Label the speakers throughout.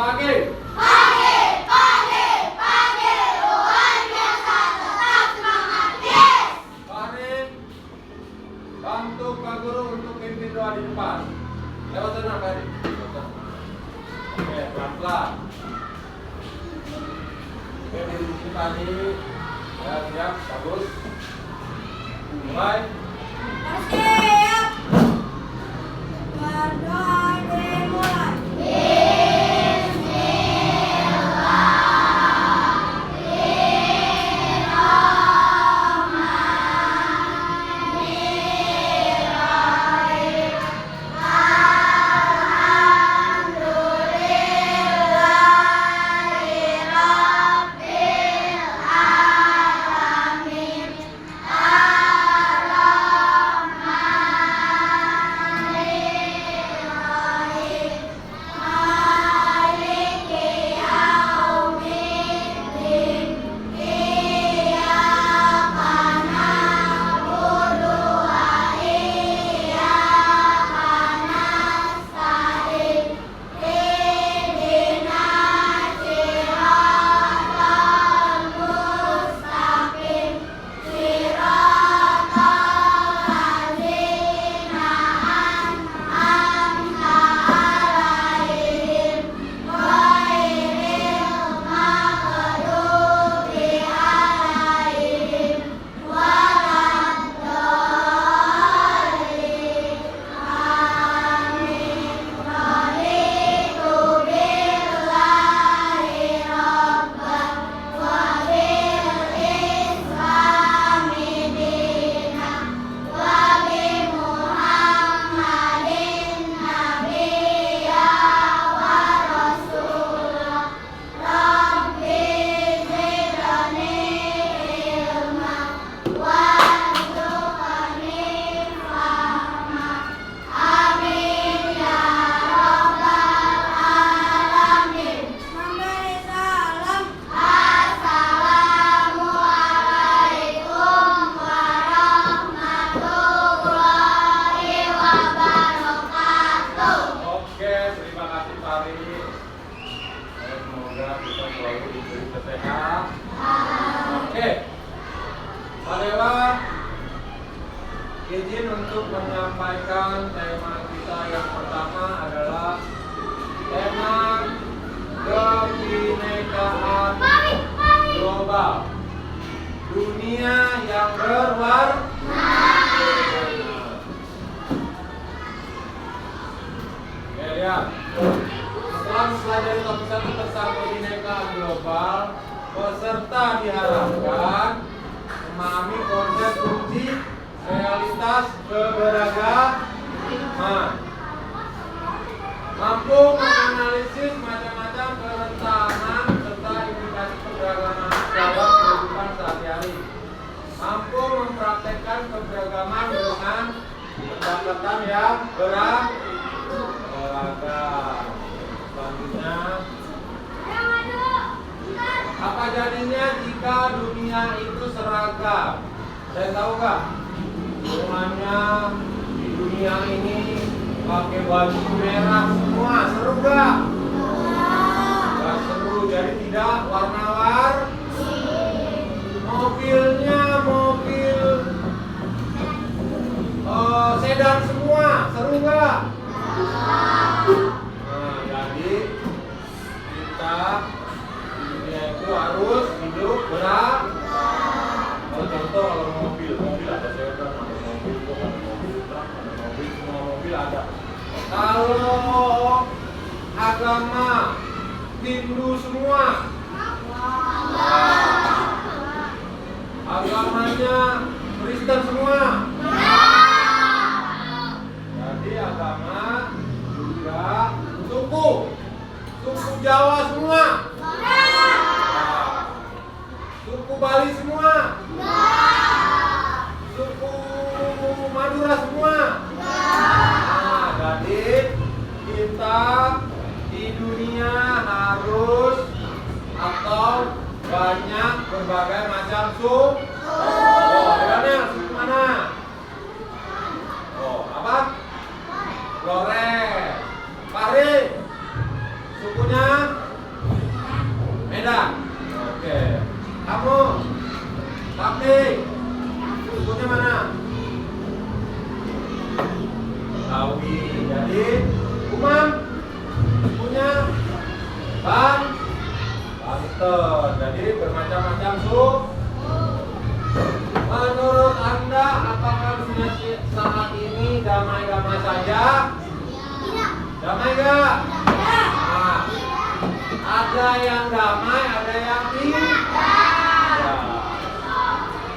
Speaker 1: Pagi.
Speaker 2: Luar biasa, tetap semangat. Yes.
Speaker 1: Farid, bantu Pak Guru untuk pimpin doa di depan. Lewat sana, Farid. Oke, pelan-pelan. Oke, diri di sini tadi. Ya, siap, bagus. Mulai.
Speaker 2: Siap. Berdoa dimulai.
Speaker 1: Oke, terima kasih Farid. Semoga kita selalu diberi kesehatan. Oke, Pak Dewa, izin untuk menyampaikan tema kita yang pertama adalah tema kebinekaan global, dunia yang berwarna. Oke, lihat. Setelah mempelajari topik 1 tentang kebinekaan global, peserta diharapkan memahami konsep kunci realitas keberagaman, mampu menganalisis macam-macam kerentanan serta implikasi keberagaman dalam kehidupan sehari-hari, mampu mempraktekkan keberagaman dengan pendekatan yang beragam. Selanjutnya, apa jadinya jika dunia itu seragam? Saya tahu nggak? Semuanya di dunia ini pakai baju merah semua, seru nggak? Nggak seru, jadi tidak warna-warni. Mobilnya mobil sedan semua, seru nggak? Nah, jadi kita di dunia itu harus hidup beragam. Kalau contoh kalau mobil ada sedan, ada mobil truk, ada mobil truk, ada mobil, semua mobil ada. Kalau agama Hindu semua, agamanya Kristen semua. Jadi agama juga suku Jawa semua, suku Bali semua, suku Madura semua. Nah, jadi kita di dunia harus atau banyak berbagai macam suku. Oh, mana? Suku mana? Oh, apa? Flores. Farid. Sukunya Banten. Jadi bermacam-macam suku. Menurut Anda, apakah dunia saat ini damai-damai saja?
Speaker 2: Tidak.
Speaker 1: Damai nggak?
Speaker 2: Tidak.
Speaker 1: Nah, ada yang damai, ada yang tidak. Ya.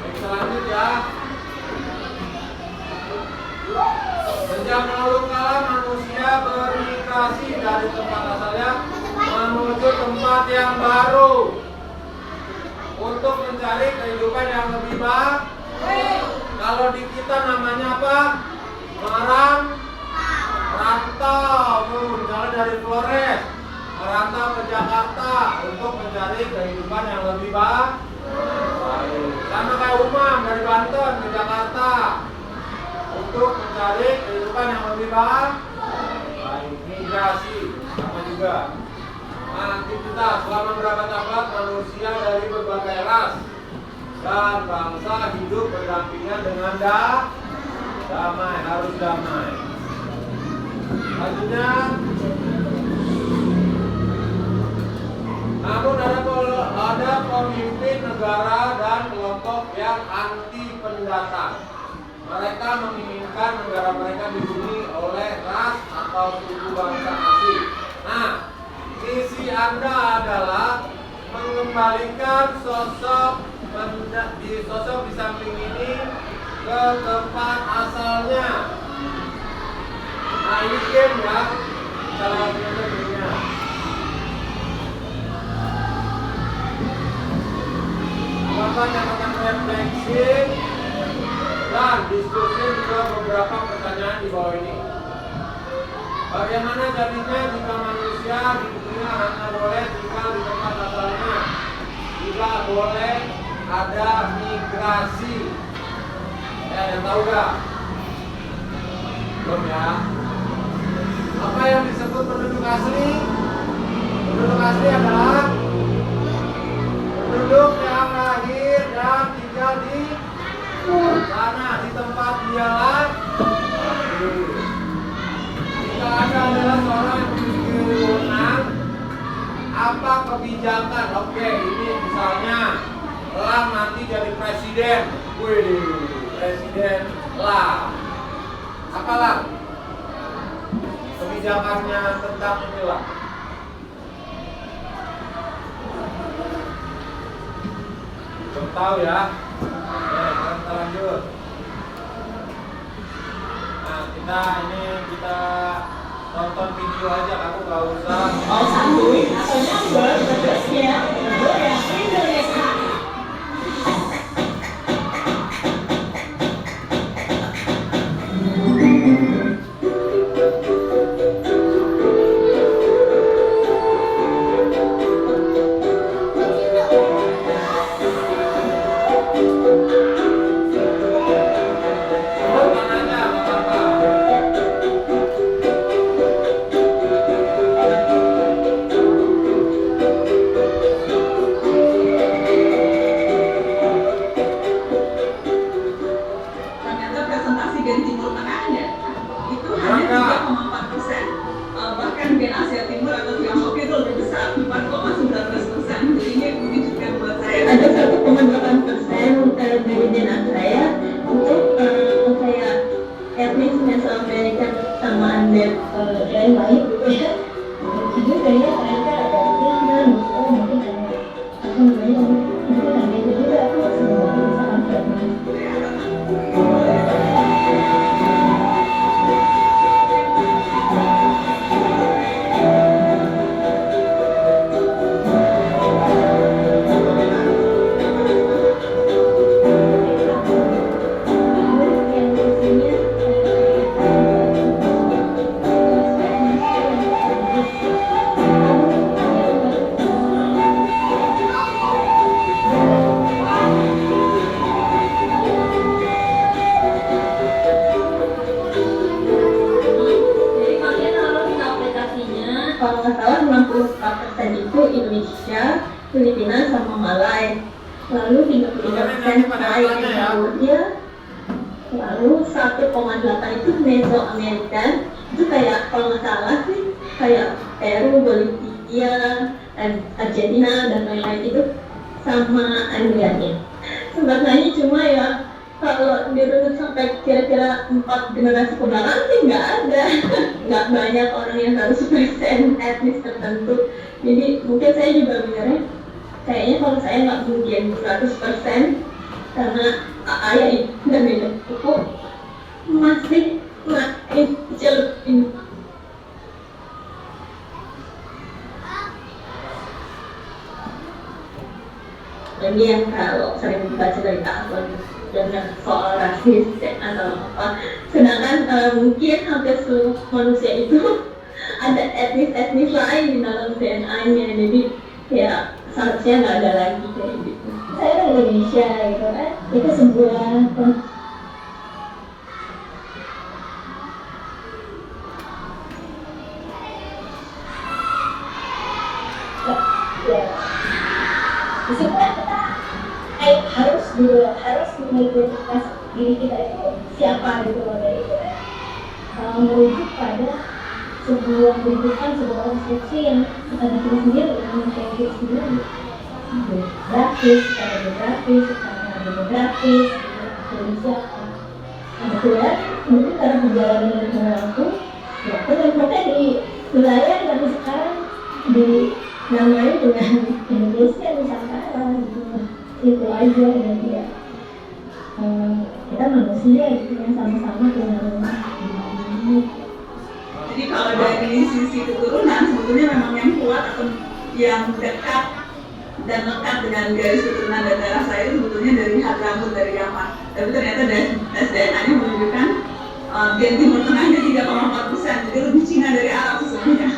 Speaker 1: Baik, selanjutnya. Sejak dahulu kala manusia bermigrasi dari tempat asalnya menuju tempat yang baru untuk mencari kehidupan yang lebih baik. Kalau di kita namanya apa? Merantau. Misalnya dari Flores merantau ke Jakarta untuk mencari kehidupan yang lebih baik. Sama kayak Umam dari Banten ke Jakarta untuk mencari kehidupan yang lebih baik. Migrasi sama juga. Aktivitas selama berabad-abad manusia dari berbagai ras dan bangsa hidup berdampingan dengan damai, harus damai. Selanjutnya, namun ada pemimpin negara dan kelompok yang anti pendatang. Mereka menginginkan negara mereka dihuni oleh ras atau suku bangsa asing. Nah, misi Anda adalah mengembalikan sosok di samping ini ke tempat asalnya. Nah, ini game ya, salah satunya gamenya. Melakukan catatan refleksi dan diskusi juga beberapa pertanyaan di bawah ini. Bagaimana jadinya jika manusia di dunia hanya boleh tinggal di tempat asalnya, tidak boleh ada migrasi? Yang tahu gak? Belum ya? Apa yang disebut penduduk asli? Penduduk asli adalah penduduk yang lahir dan tinggal di sana, di tempat dia lahir. Jika Anda adalah seorang yang memiliki wewenang, apa kebijakan? Oke, ini misalnya Lam nanti jadi presiden. Wih, presiden Lam. Apa Lam? Kebijakannya tentang ini Lam. Belum tahu ya? Kita lanjut. Nah, kita tonton video aja, kamu gak usah.
Speaker 3: Oh, santuy atau nyambel pedasnya goreng Indonesia. Ada 1,8% dari DNA saya untuk kayak etnis Mesoamerica sama Andes lain-lain gitu ya. Itu kayaknya mereka ada Vietnam, mungkin ada apa namanya, mungkin ada itu juga aku semua sangat kalau nggak salah 64% itu Indonesia, Filipina sama Malai, lalu 35% lain lainnya, lalu 1,8 itu Mesoamerican, itu kayak kalau nggak salah sih kayak Peru, Bolivia, Argentina dan lain-lain itu sama angganya. Sempat nanya cuma ya kalau dirunut sampai kira-kira 4 generasi ke belakang sih nggak ada, nggak banyak orang yang 100% etnis tertentu. Jadi mungkin saya juga mikirnya kayaknya kalau saya nggak mungkin 100% karena ayah ibu dan nenekku masih kecil. Dan yang kalau sering baca cerita atau dengan soal rasis atau apa, sedangkan mungkin hampir seluruh manusia itu ada etnis-etnis lain di dalam DNA-nya, jadi ya seharusnya nggak ada lagi kayak gitu. Saya orang Indonesia gitu kan, itu sebuah harus mengidentifikasi diri kita itu siapa gitu loh, dari itu merujuk pada sebuah rujukan, sebuah konstruksi yang kita bikin sendiri, yang kita bikin sendiri, geografis, secara geografis, secara demografis, dari siapa. Kebetulan mungkin karena perjalanan dari aku, ya aku tempatnya di wilayah yang sekarang dinamai dengan Indonesia Nusantara gitu. Itu aja, dan ya kita manusia gitu yang sama-sama punya rumah.
Speaker 4: Jadi kalau dari sisi keturunan sebetulnya memang yang kuat atau yang dekat dan lekat dengan garis keturunan dan darah saya itu sebetulnya dari Hadramaut, dari Yaman. Tapi ternyata tes DNA-nya menunjukkan gen Timur Tengahnya 3,4%, jadi lebih Cina dari Arab sesungguhnya.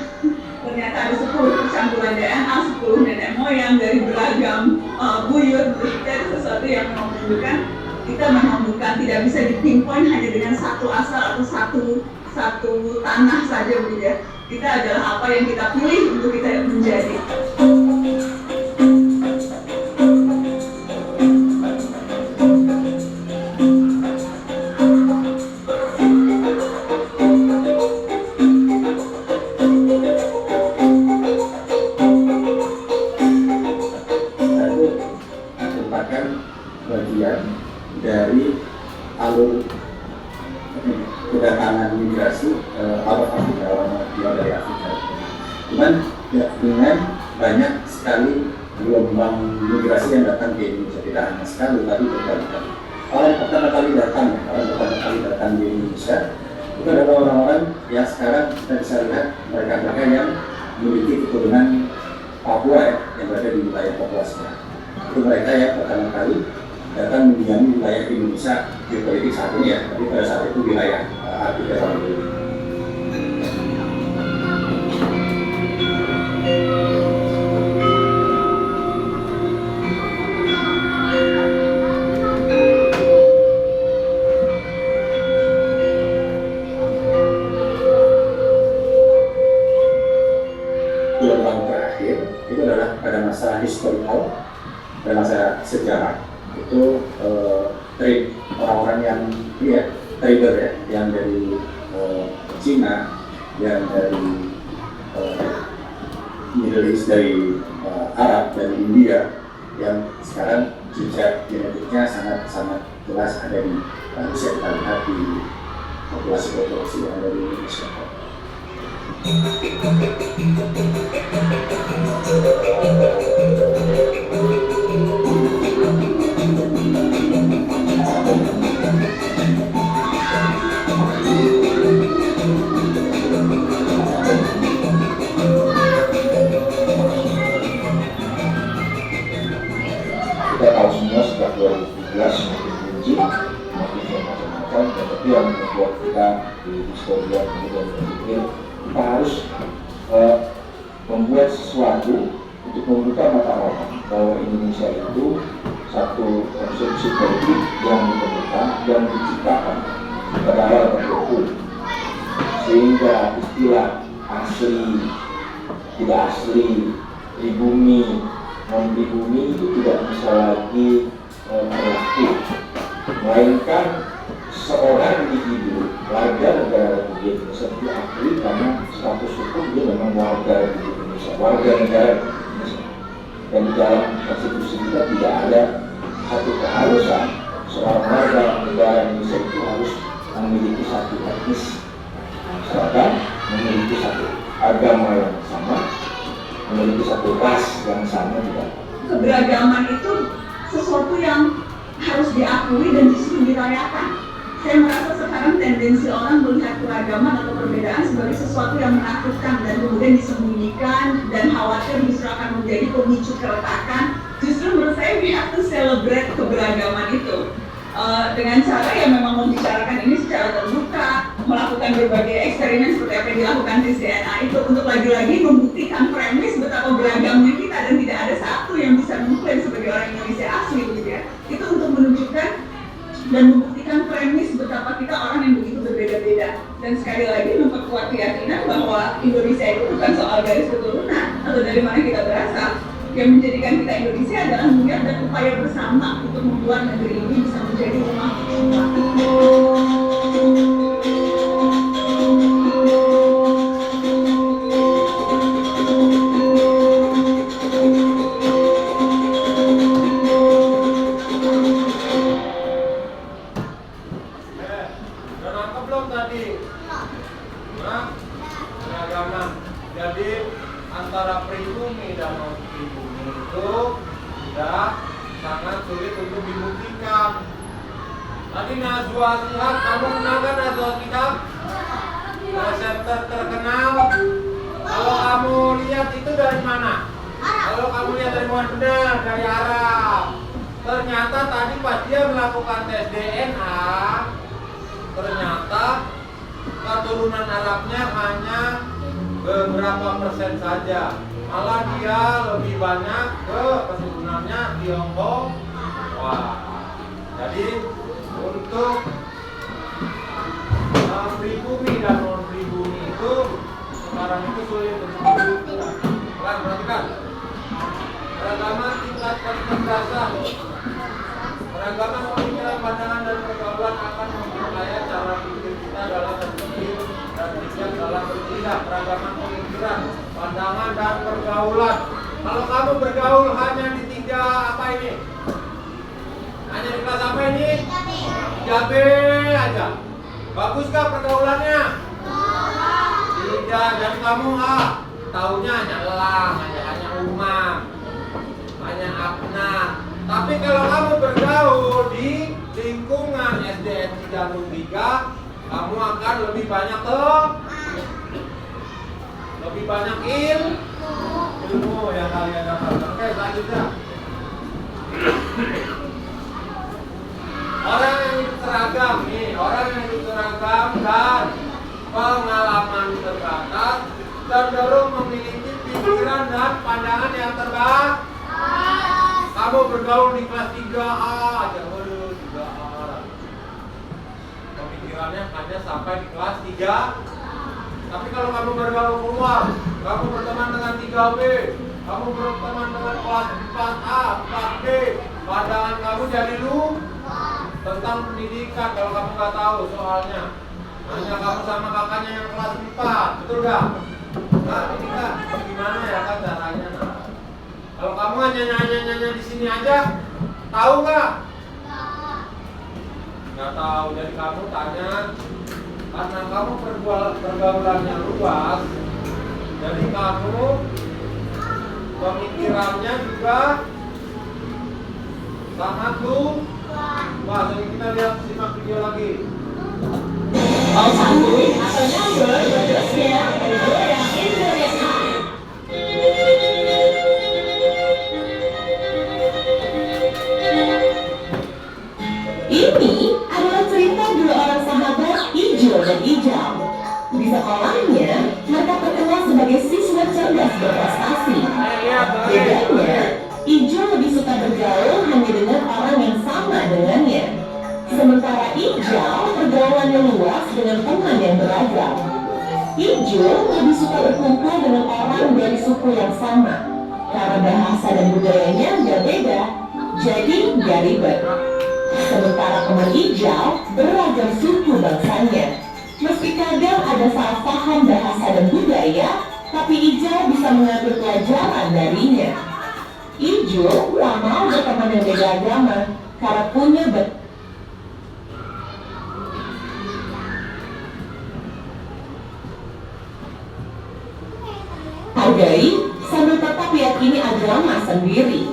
Speaker 4: Ternyata ada 10 percampuran DNA, 10 nenek moyang dari beragam buyut. Itu sesuatu yang memang menunjukkan kita memang bukan, tidak bisa dipinpoint hanya dengan satu asal atau satu tanah saja begitu ya. Kita adalah apa yang kita pilih untuk kita menjadi.
Speaker 5: Bagian dari alur kedatangan migrasi out of Afrika, orang dari Afrika. Cuman ya, dengan banyak sekali gelombang migrasi yang datang ke Indonesia, tidak hanya sekali tapi berkali-kali. Orang yang pertama kali datang di Indonesia itu adalah orang-orang yang sekarang kita bisa lihat mereka yang memiliki keturunan Papua ya, yang berada di wilayah Papua sekarang. Itu mereka yang pertama kali datang mendiami wilayah Indonesia geopolitik saat ini ya, tapi pada saat itu wilayah Afrika Selatan. Gelombang terakhir itu adalah pada masa historical, pada masa sejarah. Itu trade orang-orang yang trader ya, yang dari Cina, yang dari Middle East, dari Arab, dari India, yang sekarang jejak genetiknya sangat jelas ada di bisa kita lihat di populasi yang ada di Indonesia. Kita tahu semua sejak 2017 makin tinggi, makin macam-macam, dan itu yang membuat kita di historia kemudian berpikir kita harus membuat sesuatu untuk membuka mata orang bahwa Indonesia itu satu konsumsi politik yang ditemukan, yang diciptakan pada awal tertentu, sehingga istilah asli, tidak asli, pribumi, non-pribumi itu tidak bisa lagi berlaku, melainkan seorang individu warga negara Republik Indonesia itu akui karena status hukum dia memang warga di Indonesia, warga negara di Indonesia. Dan di dalam konstitusi kita tidak ada satu keharusan seorang warga negara Indonesia itu harus memiliki satu etnis, misalkan memiliki satu agama yang sama, memiliki satu ras yang sama tidak.
Speaker 4: Keberagaman itu sesuatu yang harus diakui dan justru dirayakan. Saya merasa sekarang tendensi orang melihat keragaman atau perbedaan sebagai sesuatu yang menakutkan dan kemudian disembunyikan dan khawatir justru akan menjadi pemicu keretakan. Justru menurut saya we have to celebrate keberagaman itu dengan cara yang memang membicarakan ini secara terbuka, melakukan berbagai eksperimen seperti apa yang dilakukan di DNA itu untuk lagi-lagi membuktikan premis betapa beragamnya kita dan tidak ada satu yang bisa mengklaim sebagai orang Indonesia asli gitu ya. Itu untuk menunjukkan dan membuktikan premis betapa kita orang yang begitu berbeda-beda, dan sekali lagi memperkuat keyakinan bahwa Indonesia itu bukan soal garis keturunan atau dari mana kita berasal. Yang menjadikan kita Indonesia adalah niat dan upaya bersama untuk membuat negeri ini bisa menjadi rumah kita.
Speaker 1: Jadi antara pribumi dan non pribumi itu sudah sangat sulit untuk dibuktikan. Tadi Najwa Shihab, kamu kenal kan Najwa Shihab? Reseptor terkenal. Kalau kamu lihat itu dari mana? Kalau kamu lihat dari mana? Benar, dari Arab. Ternyata tadi pas dia melakukan tes DNA, ternyata keturunan Arabnya hanya beberapa persen saja, malah dia lebih banyak ke keturunannya Tiongkok. Wah, jadi untuk pribumi dan non pribumi itu sekarang itu sulit untuk dibuktikan. Kalian perhatikan, keragaman tingkat konsentrasi, keragaman pemikiran, pandangan dan pergaulan akan memperkaya cara pikir kita dalam berpikir dan bijak dalam bertindak. Keragaman pemikiran, pandangan dan pergaulan. Kalau kamu bergaul hanya di 3 apa ini? Hanya di kelas apa ini? 3B aja. Baguskah pergaulannya? Tidak. Jadi kamu taunya hanya elang, hanya umam, hanya abna. Tapi kalau kamu bergaul di lingkungan SDN Cijantung 3, kamu akan lebih banyak ilmu yang kalian dapatkan. Oke, selanjutnya. Orang yang hidup seragam nih, orang yang hidup seragam dan pengalaman terbatas cenderung memiliki pikiran dan pandangan yang terbatas. Kamu bergaul di kelas 3A aja, waduh 3A. Pemikirannya hanya sampai di kelas 3. Tapi kalau kamu bergaul keluar, kamu berteman dengan 3B, kamu berteman dengan kelas 4A, 4B, pandangan kamu jadi tentang pendidikan. Kalau kamu nggak tahu soalnya, hanya kamu sama kakaknya yang kelas 4, betul nggak? Nah, ini kan gimana ya kan caranya? Nah, kalau kamu hanya nanya di sini aja, tahu nggak? Nggak tahu. Jadi kamu tanya, karena kamu pergaulannya luas, jadi kamu pemikirannya juga sangat luas. Wah, jadi kita lihat, simak video lagi.
Speaker 3: Mau sambung atau nyambung berikutnya dari Goyang Indonesia. Ini adalah cerita 2 orang sahabat Ijo dan Ijal. Di sekolahnya, mereka terkenal sebagai siswa cerdas berprestasi. Bedanya, Ijo lebih suka bergaul hanya dengan orang yang sama dengannya. Sementara Ijal pergaulannya luas dengan teman yang beragam. Ijo lebih suka berkumpul dengan orang dari suku yang sama. Karena bahasa dan budayanya berbeda, jadi gak ribet. Sementara teman Ijal beragam suku bangsanya. Meski kadang ada salah paham bahasa dan budaya, tapi Ijal bisa mengambil pelajaran darinya. Ijul tak mau berteman yang beda agama karena punya hargai sambil tetap yakini agama sendiri.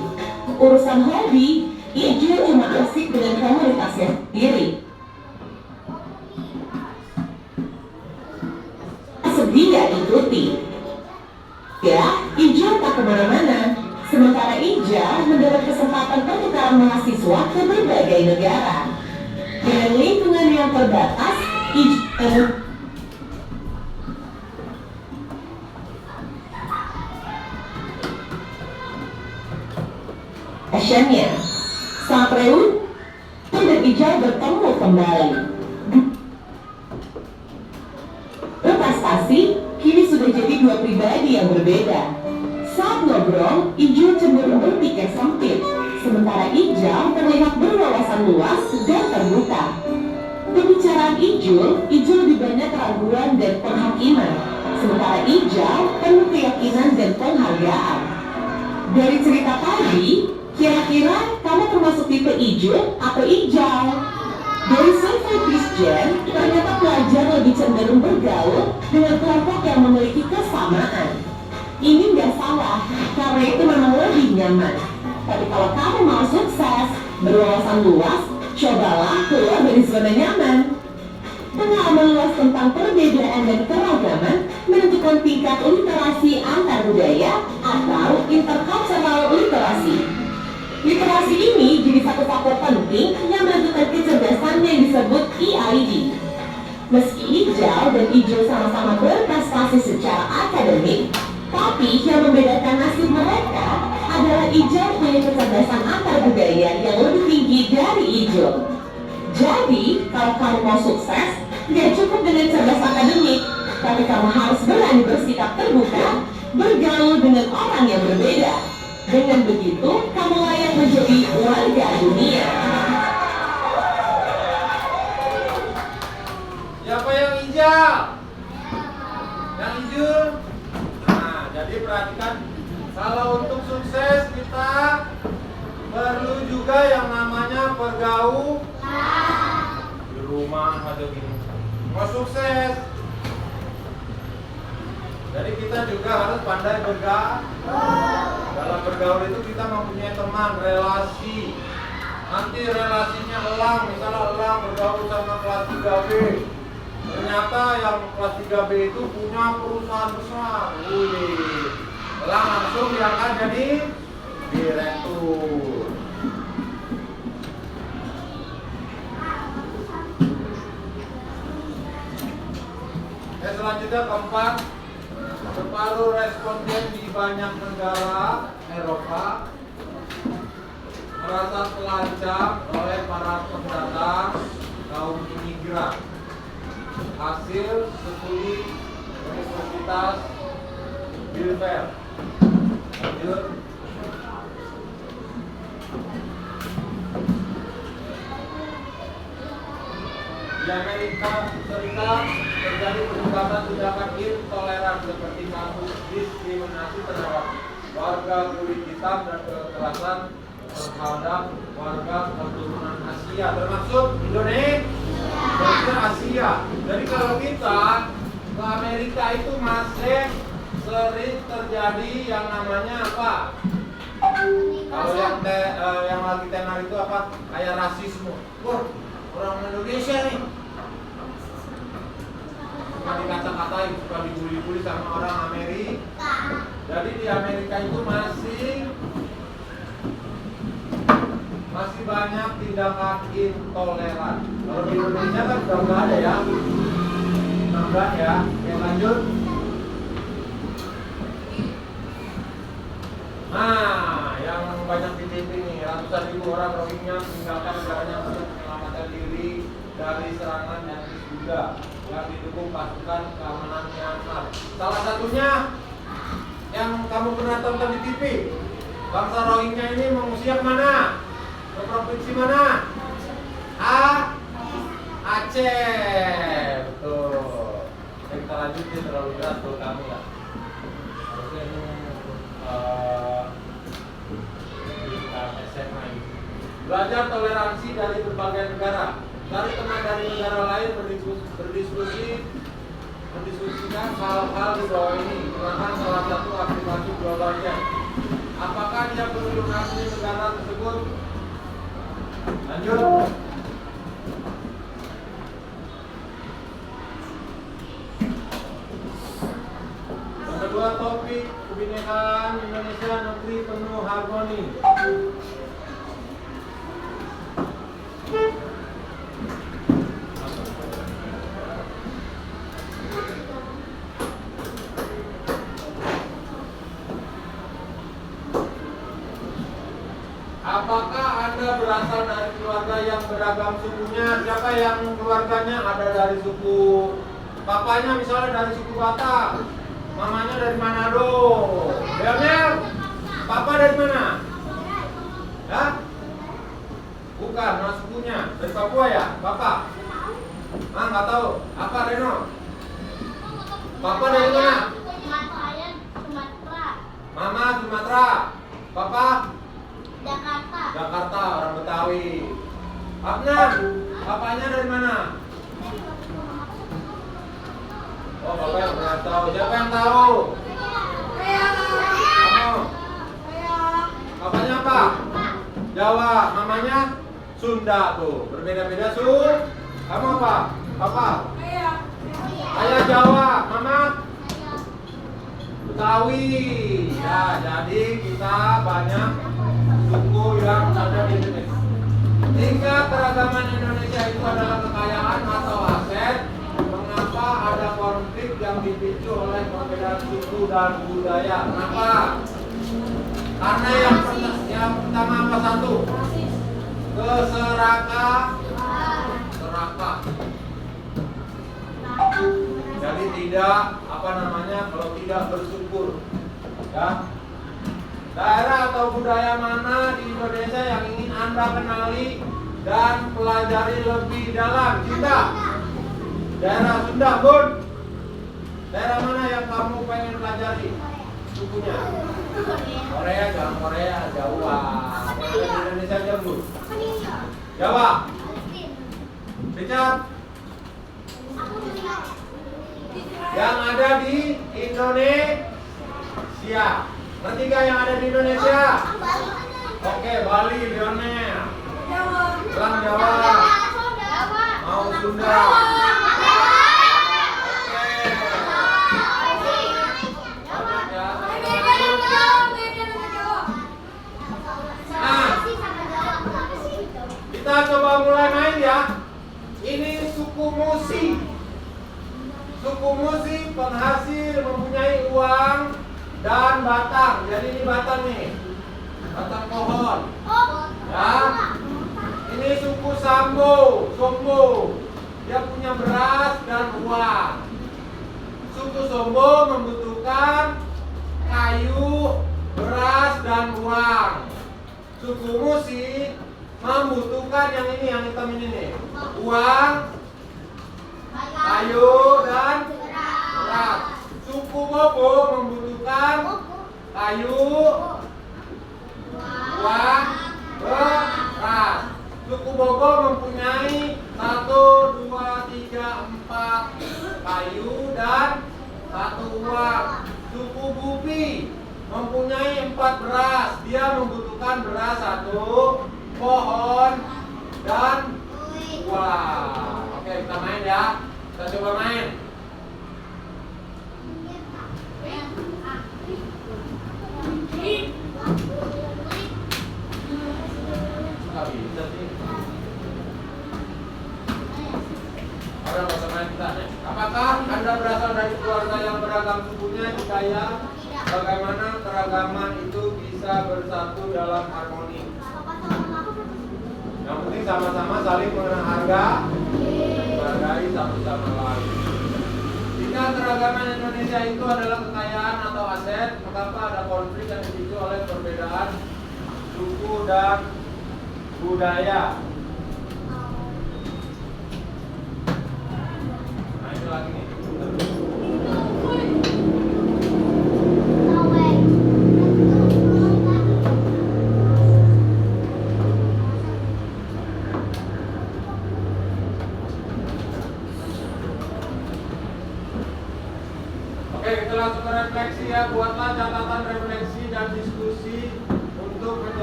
Speaker 3: Urusan hobi, Ijul cuma asik dengan komunitasnya sendiri. Dia ikuti. Ya, Ijal tak kemana-mana. Sementara Ijal mendapat kesempatan pertukaran mahasiswa ke berbagai negara. Dengan lingkungan yang terbatas, Ijal passionnya. Saat reuni dan Ijal bertemu kembali. Prestasi kini sudah jadi dua pribadi yang berbeda. Saat ngobrol, Ijul cenderung berpikir sempit, sementara Ijal terlihat berwawasan luas dan terbuka. Pembicaraan Ijul lebih banyak keraguan dan penghakiman, sementara Ijal penuh keyakinan dan penghargaan. Dari cerita tadi, kira-kira kamu termasuk tipe Ijul atau Ijal? Dari survei Christian, ternyata pelajar lebih cenderung bergaul dengan kelompok yang memiliki kesamaan. Ini nggak salah, karena itu memang lebih nyaman. Tapi kalau kamu mau sukses, berwawasan luas, cobalah keluar dari zona nyaman. Pengalaman luas tentang perbedaan dan keragaman menentukan tingkat literasi antar budaya atau intercultural literasi. Literasi ini jadi satu faktor penting yang menentukan kecerdasan yang disebut EID. Meski Ijal dan Ijul sama-sama berprestasi secara akademik, tapi yang membedakan nasib mereka adalah Ijal punya kecerdasan antar budaya yang lebih tinggi dari Ijul. Jadi, kalau kamu mau sukses, gak cukup dengan cerdas akademik, tapi kamu harus berani bersikap terbuka, bergaul dengan orang yang berbeda. Dengan begitu, kamu layak menjadi warga dunia.
Speaker 1: Siapa yang hijau? Yang hijau? Nah, jadi perhatikan, kalau untuk sukses kita perlu juga yang namanya bergaul di rumah atau gini. Mau sukses, jadi kita juga harus pandai bergaul. Dalam bergaul itu kita mempunyai teman, relasi. Nanti relasinya elang, misalnya elang bergaul sama kelas 3B. Ternyata yang kelas 3B itu punya perusahaan besar. Wih, elang langsung diangkat jadi direktur. Selanjutnya keempat, separuh responden di banyak negara Eropa merasa terancam oleh para pendatang kaum imigran. Hasil studi Universitas Bielefeld. Lanjut. Di Amerika Serikat terjadi peningkatan tindakan intoleran seperti kasus diskriminasi terhadap warga kulit hitam dan kekerasan terhadap warga keturunan Asia, termasuk Indonesia, Asia. Jadi kalau kita ke Amerika itu masih sering terjadi yang namanya apa? Kalau yang lagi tenar itu apa? Kayak rasisme. Wah, orang Indonesia nih suka dikata-katain, suka dibully-bully sama orang Amerika. Jadi di Amerika itu masih banyak tindakan intoleran. Kalau di Indonesia kan sudah nggak ada ya. Nambah ya. Oke, lanjut. Nah, yang banyak di TV nih, ratusan ribu orang Rohingya meninggalkan negaranya untuk menyelamatkan diri dari serangan etnis Buddha yang didukung pasukan keamanan Myanmar. Salah satunya yang kamu pernah tonton di TV, bangsa Rohingya ini mengungsi ke mana? Ke provinsi mana? Aceh. Betul. lanjut dia terlalu berat buat kamu ya. Harusnya ini tingkat SMA ini. Belajar toleransi dari berbagai negara. Cari teman dari negara lain mendiskusikan hal-hal di bawah ini. Gunakan salah satu aplikasi Global Chat. Apakah dia penduduk asli negara tersebut? Lanjut. Yang kedua, topik kebinekaan Indonesia negeri penuh harmoni. Apakah Anda berasal dari keluarga yang beragam sukunya? Siapa yang keluarganya ada dari suku papanya misalnya dari suku Batak, mamanya dari Manado. Leonel, papa dari mana? Ya? Bukan, mana sukunya? Dari Papua ya? Papa? Ah, nggak tahu. Apa Reno? Papa dari mana? Mama Sumatera. Papa? Jakarta, orang Betawi. Abnan, papanya dari mana? Oh, bapak yang pernah tahu. Siapa yang tahu? Kamu? Papanya apa? Jawa. Mamanya? Sunda tuh. Berbeda-beda Kamu apa? Papa? Ayah Jawa. Mama? Betawi. Ya, jadi kita banyak suku yang ada di Indonesia. Tingkat keragaman Indonesia itu adalah kekayaan atau aset. Mengapa ada konflik yang dipicu oleh perbedaan suku dan budaya? Kenapa? Karena yang pertama apa satu? Serakah. Jadi tidak kalau tidak bersyukur. Ya. Daerah atau budaya mana di Indonesia yang ingin Anda kenali dan pelajari lebih dalam? Cinta. Daerah Sunda, Bun. Daerah mana yang kamu pengen pelajari sukunya? Korea, jangan Korea, Jawa. Yang ada di Indonesia aja, Bun. Jawa. Richard. Yang ada di Indonesia. Ngerti gak yang ada di Indonesia? Oke, Bali, Lionel. Ulang Jawa. Mau Sunda. Kita coba mulai main ya. Ini suku Musi. Suku Musi penghasil mempunyai uang dan batang. Jadi ini batang nih. Batang pohon. Ya. Ini suku Sombo. Dia punya beras dan uang. Suku Sombo membutuhkan kayu, beras dan uang. Suku Musi membutuhkan yang ini, yang hitam ini nih. Uang, kayu dan beras. Suku Bobo membutuhkan kayu, uang, beras. Suku Bobo mempunyai 1, 2, 3, 4 kayu dan 1 uang. Suku Bubi mempunyai 4 beras. Dia membutuhkan beras 1, pohon dan uang. Oke, kita main ya. Kita coba main. Nggak bisa sih. Orang nggak main kita nih. Apakah Anda berasal dari keluarga yang beragam sukunya? Jika ya, bagaimana keragaman itu bisa bersatu dalam harmoni? Yang penting sama-sama saling menghargai satu sama lain. Jika keragaman Indonesia itu adalah kekayaan atau aset, mengapa ada konflik yang dipicu oleh perbedaan suku dan budaya? Nah, ini lagi nih.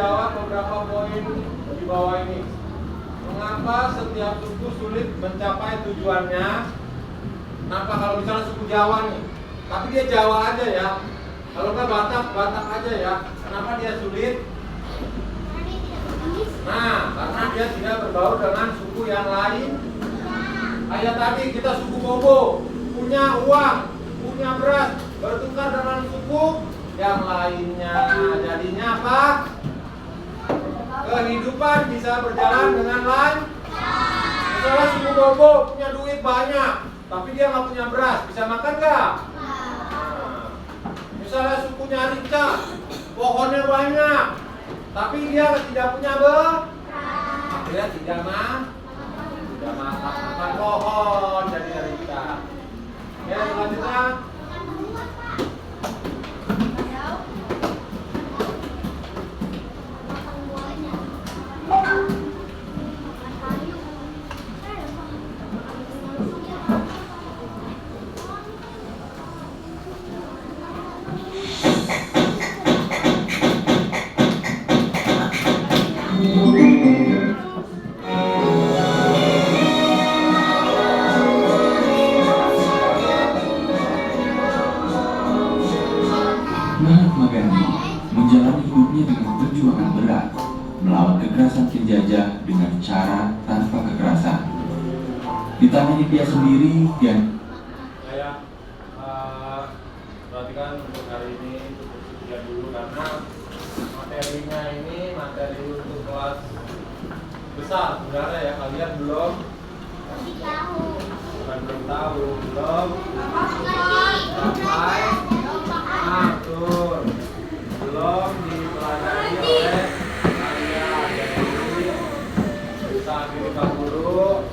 Speaker 1: menjawab beberapa poin di bawah ini. Mengapa setiap suku sulit mencapai tujuannya? Kenapa kalau misalnya suku Jawa nih, tapi dia Jawa aja ya. Kalau nggak Batak aja ya. Kenapa dia sulit? Nah, karena dia tidak berbaur dengan suku yang lain. Kayak tadi kita suku Bobo, punya uang, punya beras, bertukar dengan suku yang lainnya. Jadinya apa? Kehidupan bisa berjalan dengan lancar. Misalnya suku Bobo punya duit banyak, tapi dia nggak punya beras, bisa makan nggak? Nah, misalnya sukunya Richard, pohonnya banyak, tapi dia tidak punya beras, akhirnya tidak makan pohon jadi Richard. Ya, selanjutnya.
Speaker 6: Mahatma Gandhi menjalani hidupnya dengan perjuangan berat, melawan kekerasan penjajah dengan cara tanpa kekerasan. Ditangani dia sendiri dan
Speaker 1: Saya perhatikan untuk hari ini cukup sekian dulu karena materinya ini materi untuk kelas besar. Sebenarnya ya kalian belum sampai atur, belum dipelajari oleh kalian. Jadi bisa akhiri Pak Guru.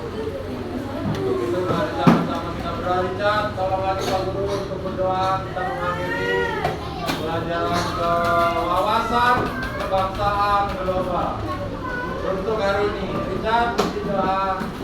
Speaker 1: Untuk itu mari sama-sama kita berdoa. Richard, tolong lagi Pak Guru untuk berdoa. Kita mengakhiri pelajaran kewawasan kebangsaan global untuk hari ini. Richard, doa.